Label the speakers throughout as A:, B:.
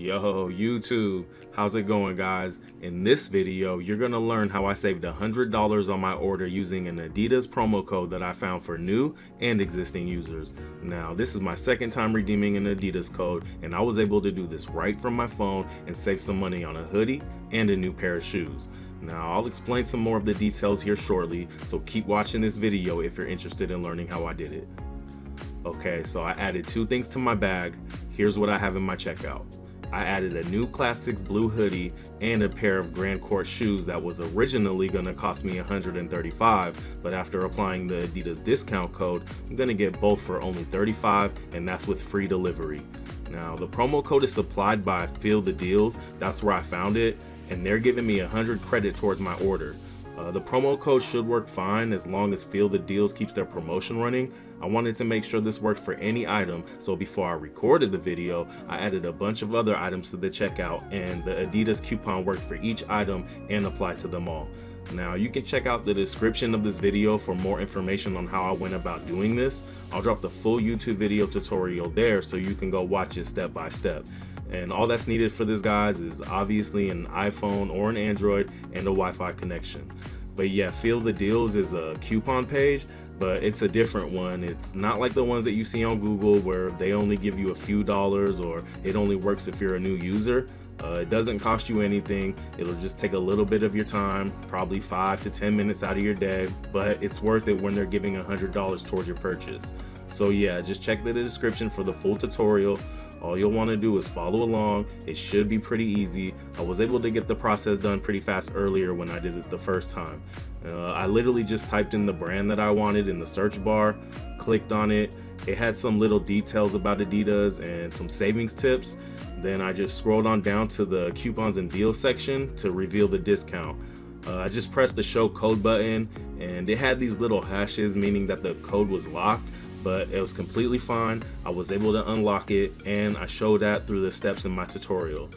A: Yo, YouTube, how's it going, guys? In this video, you're gonna learn how I saved $100 on my order using an Adidas promo code that I found for new and existing users. Now, this is my second time redeeming an Adidas code, and I was able to do this right from my phone and save some money on a hoodie and a new pair of shoes. Now, I'll explain some more of the details here shortly, so keep watching this video if you're interested in learning how I did it. Okay, so I added two things to my bag. Here's what I have in my checkout. I added a new Classics blue hoodie and a pair of Grand Court shoes that was originally going to cost me $135, but after applying the Adidas discount code, I'm going to get both for only $35, and that's with free delivery. Now, the promo code is supplied by Feel the Deals. That's where I found it, and they're giving me 100 credit towards my order. The promo code should work fine as long as Feel the Deals keeps their promotion running. I wanted to make sure this worked for any item, so before I recorded the video, I added a bunch of other items to the checkout, and the Adidas coupon worked for each item and applied to them all. Now, you can check out the description of this video for more information on how I went about doing this. I'll drop the full YouTube video tutorial there so you can go watch it step by step. And all that's needed for this, guys, is obviously an iPhone or an Android and a Wi-Fi connection. But yeah, Feel the Deals is a coupon page, but it's a different one. It's not like the ones that you see on Google where they only give you a few dollars or it only works if you're a new user. It doesn't cost you anything. It'll just take a little bit of your time, probably 5 to 10 minutes out of your day, but it's worth it when they're giving $100 towards your purchase. So yeah, just check the description for the full tutorial. All you'll want to do is follow along. It should be pretty easy. I was able to get the process done pretty fast earlier when I did it the first time. I literally just typed in the brand that I wanted in the search bar, clicked on it. It had some little details about Adidas and some savings tips. Then I just scrolled on down to the coupons and deals section to reveal the discount. I just pressed the show code button, and it had these little hashes meaning that the code was locked, but it was completely fine. I was able to unlock it, and I showed that through the steps in my tutorial.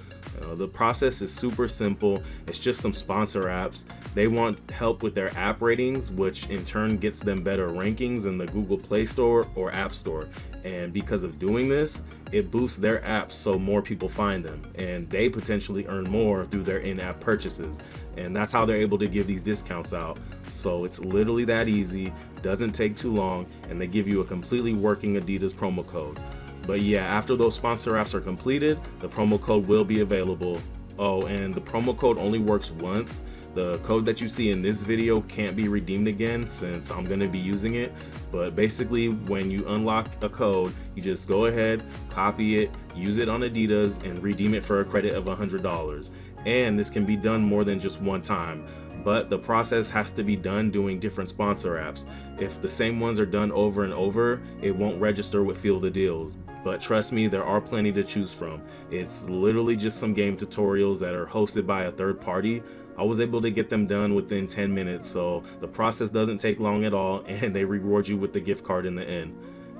A: The process is super simple. It's just some sponsor apps. They want help with their app ratings, which in turn gets them better rankings in the Google Play Store or App Store. And because of doing this, it boosts their apps so more people find them, and they potentially earn more through their in-app purchases. And that's how they're able to give these discounts out. So it's literally that easy, doesn't take too long, and they give you a completely working Adidas promo code. But yeah, after those sponsor apps are completed, the promo code will be available. Oh, and the promo code only works once. The code that you see in this video can't be redeemed again since I'm going to be using it. But basically, when you unlock a code, you just go ahead, copy it, use it on Adidas, and redeem it for a credit of $100. And this can be done more than just one time, but the process has to be done doing different sponsor apps. If the same ones are done over and over, it won't register with Feel the Deals. But trust me, there are plenty to choose from. It's literally just some game tutorials that are hosted by a third party. I was able to get them done within 10 minutes, so the process doesn't take long at all, and they reward you with the gift card in the end.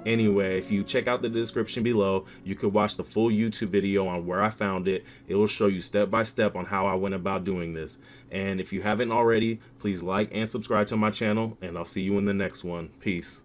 A: Anyway, if you check out the description below, you could watch the full YouTube video on where I found it. It will show you step by step on how I went about doing this. And if you haven't already, please like and subscribe to my channel, and I'll see you in the next one. Peace.